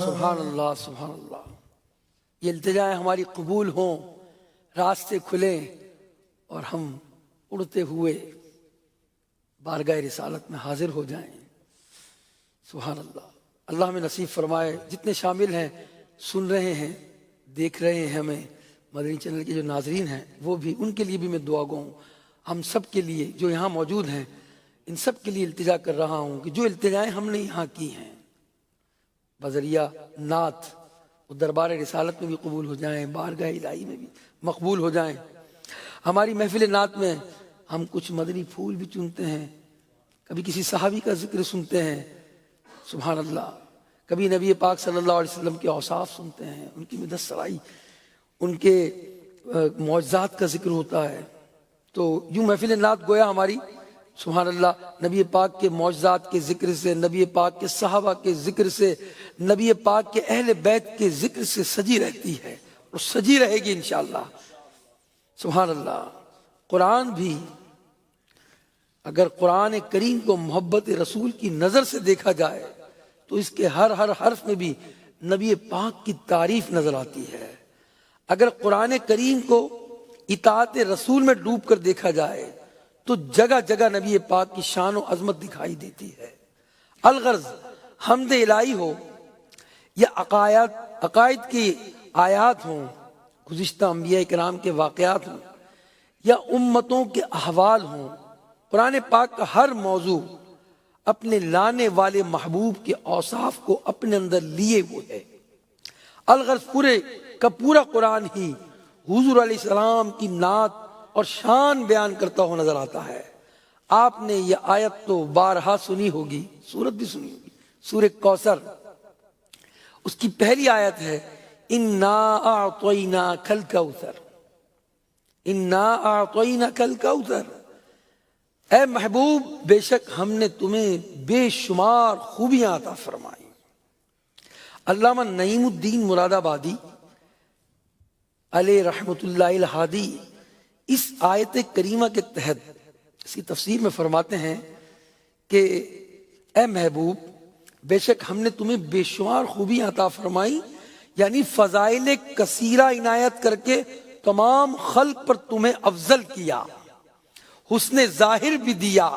سبحان اللہ سبحان اللہ. یہ التجائیں ہماری قبول ہوں، راستے کھلیں اور ہم اڑتے ہوئے بارگاہ رسالت میں حاضر ہو جائیں. سبحان اللہ. اللہ ہمیں نصیب فرمائے. جتنے شامل ہیں، سن رہے ہیں، دیکھ رہے ہیں ہمیں، مدنی چینل کے جو ناظرین ہیں وہ بھی، ان کے لیے بھی میں دعا گو ہوں. ہم سب کے لیے جو یہاں موجود ہیں، ان سب کے لیے التجا کر رہا ہوں کہ جو التجائیں ہم نے یہاں کی ہیں بذریعہ نعت وہ دربار رسالت میں بھی قبول ہو جائیں، بارگاہ الہی میں بھی مقبول ہو جائیں. ہماری محفل نعت میں ہم کچھ مدنی پھول بھی چنتے ہیں، کبھی کسی صحابی کا ذکر سنتے ہیں، سبحان اللہ، کبھی نبی پاک صلی اللہ علیہ وسلم کے اوصاف سنتے ہیں، ان کی مدح سرائی، ان کے معجزات کا ذکر ہوتا ہے. تو یوں محفل نعت گویا ہماری سبحان اللہ نبی پاک کے معجزات کے ذکر سے، نبی پاک کے صحابہ کے ذکر سے، نبی پاک کے اہل بیت کے ذکر سے سجی رہتی ہے اور سجی رہے گی انشاءاللہ. سبحان اللہ. قرآن بھی اگر قرآن کریم کو محبت رسول کی نظر سے دیکھا جائے تو اس کے ہر حرف میں بھی نبی پاک کی تعریف نظر آتی ہے. اگر قرآن کریم کو اطاعت رسول میں ڈوب کر دیکھا جائے تو جگہ جگہ نبی پاک کی شان و عظمت دکھائی دیتی ہے. الغرض حمد الہی ہو یا عقائد کی آیات ہوں، گزشتہ انبیاء کرام کے واقعات ہوں یا امتوں کے احوال ہوں، قرآن پاک کا ہر موضوع اپنے لانے والے محبوب کے اوصاف کو اپنے اندر لیے ہوئے ہے. الغرض پورے کا پورا قرآن ہی حضور علیہ السلام کی نعت اور شان بیان کرتا ہوا نظر آتا ہے. آپ نے یہ آیت تو بارہا سنی ہوگی، سورت بھی سنی ہوگی، سورہ کوثر. اس کی پہلی آیت ہے اِنَّا أَعْطَيْنَاكَ الْكَوْثَرَ، اِنَّا أَعْطَيْنَاكَ الْكَوْثَرَ. اے محبوب بے شک ہم نے تمہیں بے شمار خوبیاں عطا فرمائی. علامہ نعیم الدین مراد آبادی علیہ رحمت اللہ الہادی اس آیت کریمہ کے تحت اس کی تفسیر میں فرماتے ہیں کہ اے محبوب بے شک ہم نے تمہیں بے شمار خوبیاں عطا فرمائی، یعنی فضائل کثیرہ عنایت کر کے تمام خلق پر تمہیں افضل کیا. حسن ظاہر بھی دیا،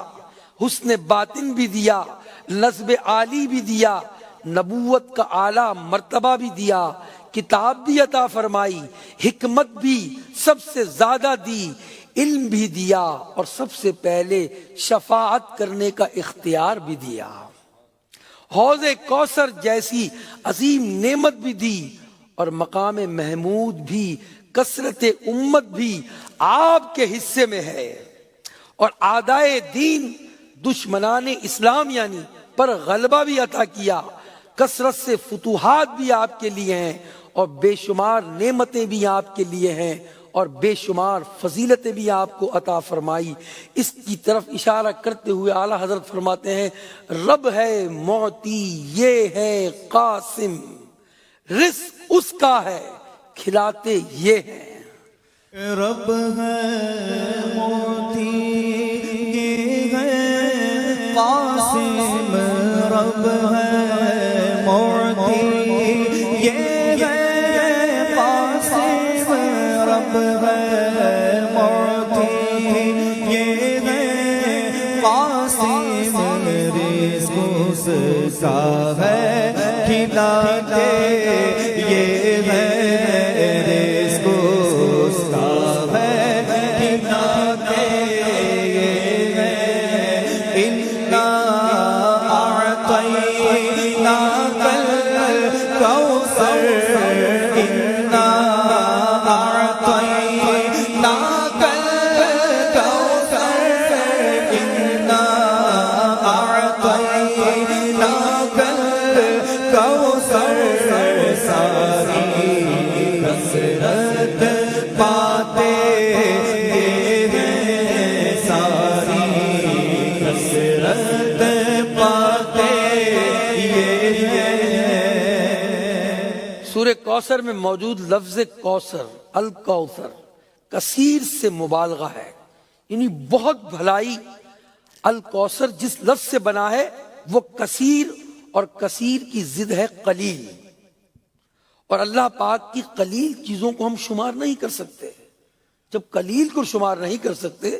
حسن باطن بھی دیا، نسب عالی بھی دیا، نبوت کا اعلیٰ مرتبہ بھی دیا، کتاب بھی عطا فرمائی، حکمت بھی سب سے زیادہ دی، علم بھی دیا اور سب سے پہلے شفاعت کرنے کا اختیار بھی دیا. حوض کوثر جیسی عظیم نعمت بھی دی اور مقام محمود بھی، کثرت امت بھی آپ کے حصے میں ہے. اور اعدائے دین دشمنان اسلام یعنی پر غلبہ بھی عطا کیا، کثرت سے فتوحات بھی آپ کے لیے ہیں اور بے شمار نعمتیں بھی آپ کے لیے ہیں اور بے شمار فضیلتیں بھی آپ کو عطا فرمائی. اس کی طرف اشارہ کرتے ہوئے اعلیٰ حضرت فرماتے ہیں رب ہے معطی، یہ ہے قاسم، رزق اس کا ہے، کھلاتے یہ ہیں. رب ہے معطی، یہ ہے قاسم، رب ہے معطی، یہ ہے قاسم، رب ہے معطی، یہ ہے قاسم، رزق اس کا ہے کھلاتے یہ ہے، رزق اس کا ہے کھلاتے یہ ہے. اِنَّا أَعْطَيْنَاكَ الْكَوْثَرَ، اِنَّا أَعْطَيْنَاكَ الْكَوْثَرَ، اِنَّا أَعْطَيْنَاكَ الْكَوْثَرَ. ساری کثرت باتیں یہ ہیں، ساری کثرت باتیں یہ ہیں. سورہ کوثر میں موجود لفظ کوثر، الکوثر، کثیر سے مبالغہ ہے، یعنی بہت بھلائی. الکوثر جس لفظ سے بنا ہے وہ کثیر، اور کثیر کی ضد ہے قلیل. اور اللہ پاک کی قلیل چیزوں کو ہم شمار نہیں کر سکتے۔ جب قلیل کو شمار نہیں کر سکتے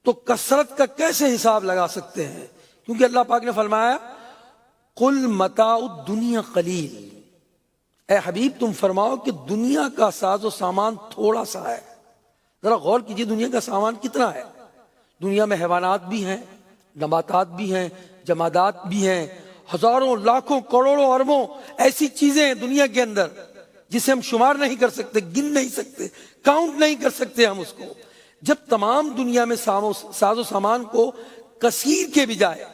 تو کثرت کا کیسے حساب لگا سکتے ہیں؟ کیونکہ اللہ پاک نے فرمایا قل متاع الدنیا قلیل، اے حبیب تم فرماؤ کہ دنیا کا ساز و سامان تھوڑا سا ہے۔ ذرا غور کیجئے دنیا کا سامان کتنا ہے۔ دنیا میں حیوانات بھی ہیں، نباتات بھی ہیں، جمادات بھی ہیں، ہزاروں لاکھوں کروڑوں اربوں ایسی چیزیں ہیں دنیا کے اندر جسے ہم شمار نہیں کر سکتے، گن نہیں سکتے، کاؤنٹ نہیں کر سکتے ہم اس کو۔ جب تمام دنیا میں ساز و سامان کو کثیر کے بجائے،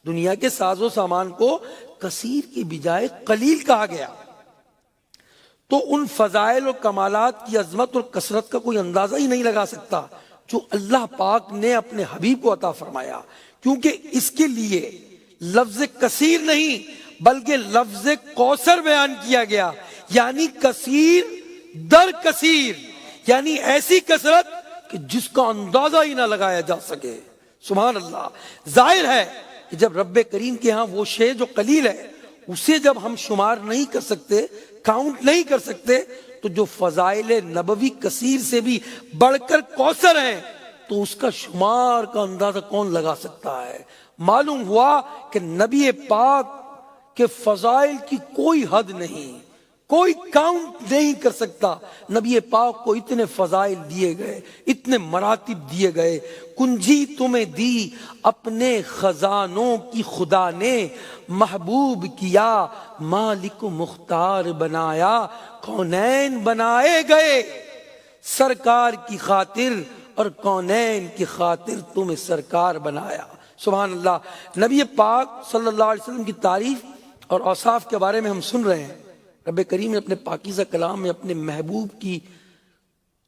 دنیا کے ساز و سامان کو کثیر کے بجائے قلیل کہا گیا، تو ان فضائل اور کمالات کی عظمت اور کثرت کا کوئی اندازہ ہی نہیں لگا سکتا جو اللہ پاک نے اپنے حبیب کو عطا فرمایا۔ کیونکہ اس کے لیے لفظ کثیر نہیں بلکہ لفظ کوثر بیان کیا گیا، یعنی کثیر در کثیر، یعنی ایسی کثرت کہ جس کا اندازہ ہی نہ لگایا جا سکے۔ سبحان اللہ۔ ظاہر ہے کہ جب رب کریم کے ہاں وہ شے جو قلیل ہے اسے جب ہم شمار نہیں کر سکتے، کاؤنٹ نہیں کر سکتے، تو جو فضائل نبوی کثیر سے بھی بڑھ کر کوثر ہیں تو اس کا شمار کا اندازہ کون لگا سکتا ہے؟ معلوم ہوا کہ نبی پاک کے فضائل کی کوئی حد نہیں، کوئی کاؤنٹ نہیں کر سکتا۔ نبی پاک کو اتنے فضائل دیے گئے، اتنے مراتب دیے گئے۔ کنجی تمہیں دی اپنے خزانوں کی خدا نے، محبوب کیا مالک و مختار بنایا، کونین بنائے گئے سرکار کی خاطر اور کونین کی خاطر تمہیں سرکار بنایا۔ سبحان اللہ۔ نبی پاک صلی اللہ علیہ وسلم کی تعریف اور اوصاف کے بارے میں ہم سن رہے ہیں۔ رب کریم نے اپنے پاکیزہ کلام میں اپنے محبوب کی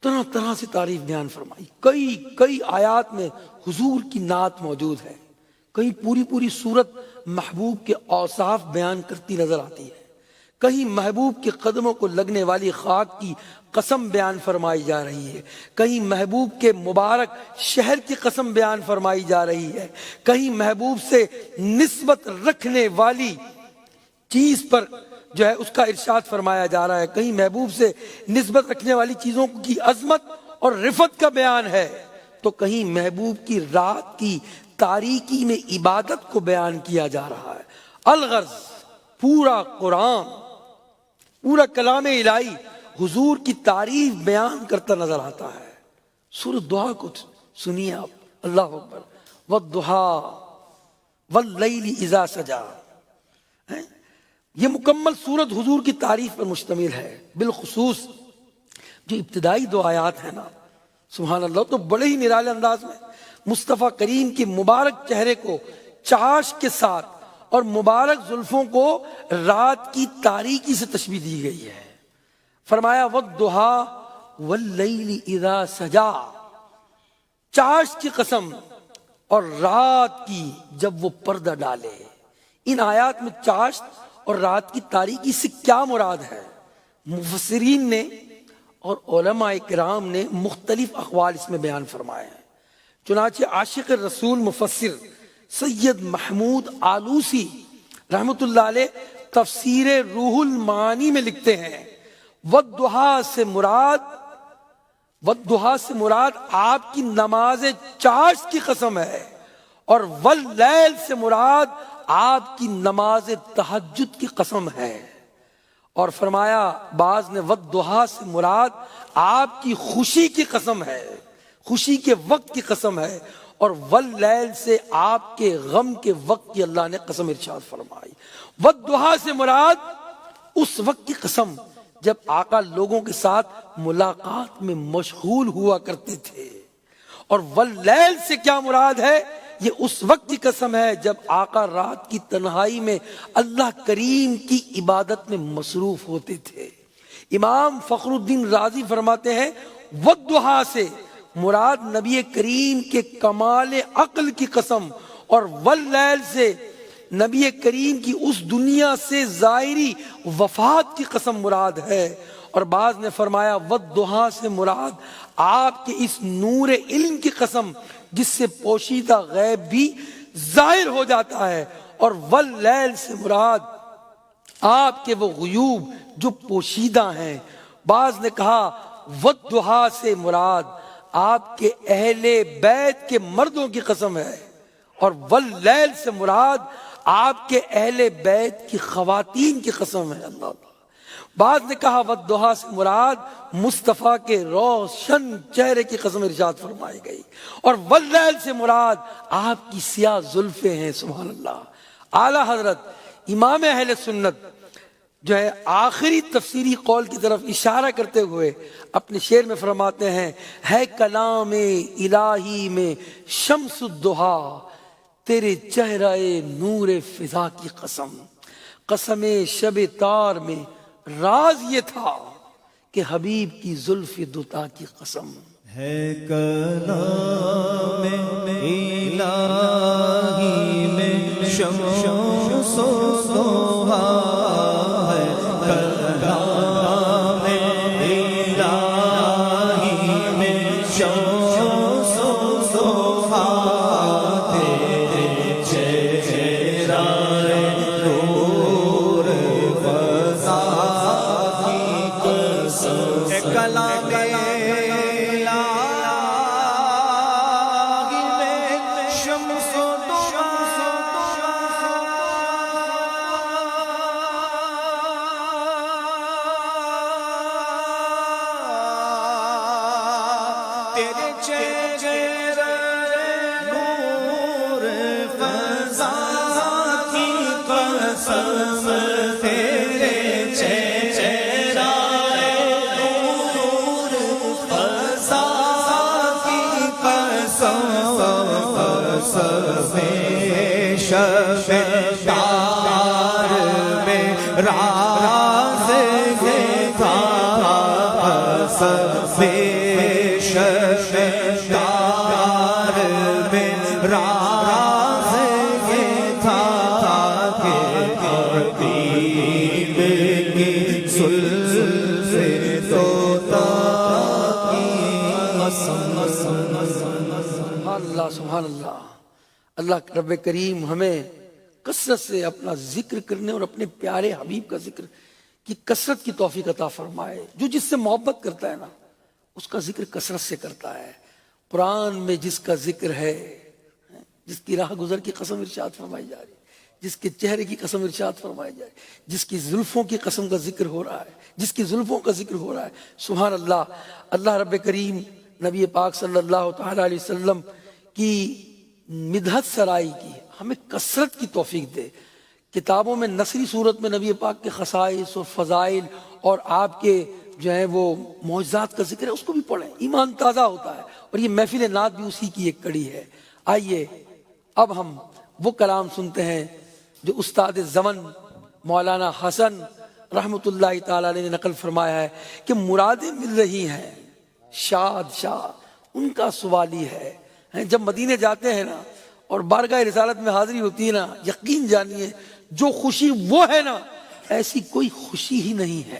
طرح طرح سے تعریف بیان فرمائی۔ کئی آیات میں حضور کی نعت موجود ہے، کہیں پوری سورت محبوب کے اوصاف بیان کرتی نظر آتی ہے، کہیں محبوب کے قدموں کو لگنے والی خاک کی قسم بیان فرمائی جا رہی ہے، کہیں محبوب کے مبارک شہر کی قسم بیان فرمائی جا رہی ہے، کہیں محبوب سے نسبت رکھنے والی چیز پر جو ہے اس کا ارشاد فرمایا جا رہا ہے، کہیں محبوب سے نسبت رکھنے والی چیزوں کی عظمت اور رفت کا بیان ہے، تو کہیں محبوب کی رات کی تاریکی میں عبادت کو بیان کیا جا رہا ہے۔ الغرض پورا قرآن، پورا کلام الہی حضور کی تعریف بیان کرتا نظر آتا ہے۔ سورۃ دعا کو سنیے آپ، اللہ اکبر۔ والضحیٰ واللیل اذا سجا، یہ مکمل سورت حضور کی تعریف پر مشتمل ہے۔ بالخصوص جو ابتدائی دو آیات ہیں نا، سبحان اللہ، تو بڑے ہی نرالے انداز میں مصطفیٰ کریم کے مبارک چہرے کو چاش کے ساتھ اور مبارک زلفوں کو رات کی تاریکی سے تشبیہ دی گئی ہے۔ فرمایا والضحیٰ واللیل اذا سجا، چاش کی قسم اور رات کی جب وہ پردہ ڈالے۔ ان آیات میں چاش اور رات کی تاریکی سے کیا مراد ہے؟ مفسرین نے اور علماء کرام نے مختلف اقوال اس میں بیان فرمائے ہیں۔ چنانچہ عاشق رسول مفسر سید محمود آلوسی رحمت اللہ علیہ تفسیر روح المعانی میں لکھتے ہیں والضحیٰ سے مراد آپ کی نماز چاش کی قسم ہے، اور واللیل سے مراد آپ کی نماز تہجد کی قسم ہے۔ اور فرمایا بعض نے والضحیٰ سے مراد آپ کی خوشی کی قسم ہے، خوشی کے وقت کی قسم ہے، اور واللیل سے آپ کے غم کے وقت کی اللہ نے قسم ارشاد فرمائی۔ والضحیٰ سے مراد اس وقت کی قسم جب آقا لوگوں کے ساتھ ملاقات میں مشغول ہوا کرتے تھے، اور واللیل سے کیا مراد ہے؟ یہ اس وقت کی قسم ہے جب آقا رات کی تنہائی میں اللہ کریم کی عبادت میں مصروف ہوتے تھے۔ امام فخر الدین رازی فرماتے ہیں والضحیٰ سے مراد نبی کریم کے کمال عقل کی قسم، اور واللیل سے نبی کریم کی اس دنیا سے ظاہری وفات کی قسم مراد ہے۔ اور بعض نے فرمایا والضحیٰ سے مراد آپ کے اس نور علم کی قسم جس سے پوشیدہ غیب بھی ظاہر ہو جاتا ہے، اور واللیل سے مراد آپ کے وہ غیوب جو پوشیدہ ہیں۔ بعض نے کہا والضحیٰ سے مراد آپ کے اہل بیت کے مردوں کی قسم ہے، اور واللیل سے مراد آپ کے اہل بیت کی خواتین کی قسم ہے۔ اللہ اللہ۔ بعض نے کہا والضحیٰ سے مراد مصطفیٰ کے روشن چہرے کی قسم ارشاد فرمائی گئی، اور واللیل سے مراد آپ کی سیاہ زلفیں ہیں۔ سبحان اللہ۔ اعلیٰ حضرت امام اہل سنت جو ہے آخری تفسیری قول کی طرف اشارہ کرتے ہوئے اپنے شعر میں فرماتے ہیں، ہے کلام الہی میں شمس الضحیٰ تیرے چہرہ نور فضا کی قسم، قسم شب تار میں راز یہ تھا کہ حبیب کی زلف دوتا کی قسم۔ ہے کلام الہی میں شمس الضحیٰ، ہے کلام الہی میں شمس الضحیٰ، تیرے چہرہ نور فضا کی قسم۔ ہے کلام تیرے چہرہ نور فضا کی قسم، تیرے چہرہ نور فضا کی قسم، قسم شب تار میں راز یہ تھا، قسم ششتار میں راز یہ تھا کہ حبیب کی زلف دوتا کی قسم۔ سبحان اللہ سبحان اللہ۔ اللہ رب کریم ہمیں کثرت سے اپنا ذکر کرنے اور اپنے پیارے حبیب کا ذکر کی کثرت کی توفیق عطا فرمائے۔ جو جس سے محبت کرتا ہے نا اس کا ذکر کثرت سے کرتا ہے۔ قرآن میں جس کا ذکر ہے، جس کی راہ گزر کی قسم ارشاد فرمائی جا رہی ہے، جس کے چہرے کی قسم ارشاد فرمائی جا رہی ہے، جس کی زلفوں کی قسم کا ذکر ہو رہا ہے، جس کی زلفوں کا ذکر ہو رہا ہے، سبحان اللہ۔ اللہ رب کریم نبی پاک صلی اللہ تعالی علیہ وسلم کی مدحت سرائی کی ہمیں کثرت کی توفیق دے۔ کتابوں میں نثری صورت میں نبی پاک کے خصائص اور فضائل اور آپ کے جو ہے وہ معجزات کا ذکر ہے، اس کو بھی پڑھیں، ایمان تازہ ہوتا ہے، اور یہ محفل نعت بھی اسی کی ایک کڑی ہے۔ آئیے اب ہم وہ کلام سنتے ہیں جو استاد زمن مولانا حسن رحمۃ اللہ تعالی علیہ نے نقل فرمایا ہے کہ مرادیں مل رہی ہیں، شاد شاہ ان کا سوالی ہے۔ جب مدینے جاتے ہیں نا اور بارگاہ رسالت میں حاضری ہوتی ہے نا، یقین جانیے جو خوشی وہ ہے نا، ایسی کوئی خوشی ہی نہیں ہے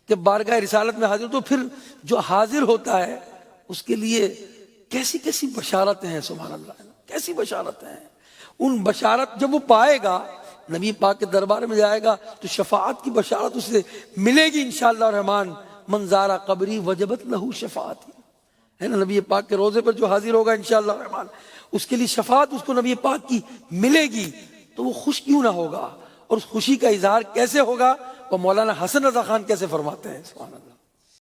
کہ بارگاہ رسالت میں حاضر۔ تو پھر جو حاضر ہوتا ہے اس کے لیے کیسی کیسی بشارتیں ہیں، سبحان اللہ، کیسی بشارتیں ہیں۔ ان بشارت جب وہ پائے گا، نبی پاک کے دربار میں جائے گا تو شفاعت کی بشارت اسے ملے گی انشاءاللہ الرحمن۔ منظارہ قبری وجبت لہو شفاعتی، ہے نا، نبی پاک کے روزے پر جو حاضر ہوگا انشاءاللہ الرحمن اس کے لیے شفاعت اس کو نبی پاک کی ملے گی، تو وہ خوش کیوں نہ ہوگا، اور اس خوشی کا اظہار کیسے ہوگا وہ مولانا حسن رضا خان کیسے فرماتے ہیں، سبحان اللہ۔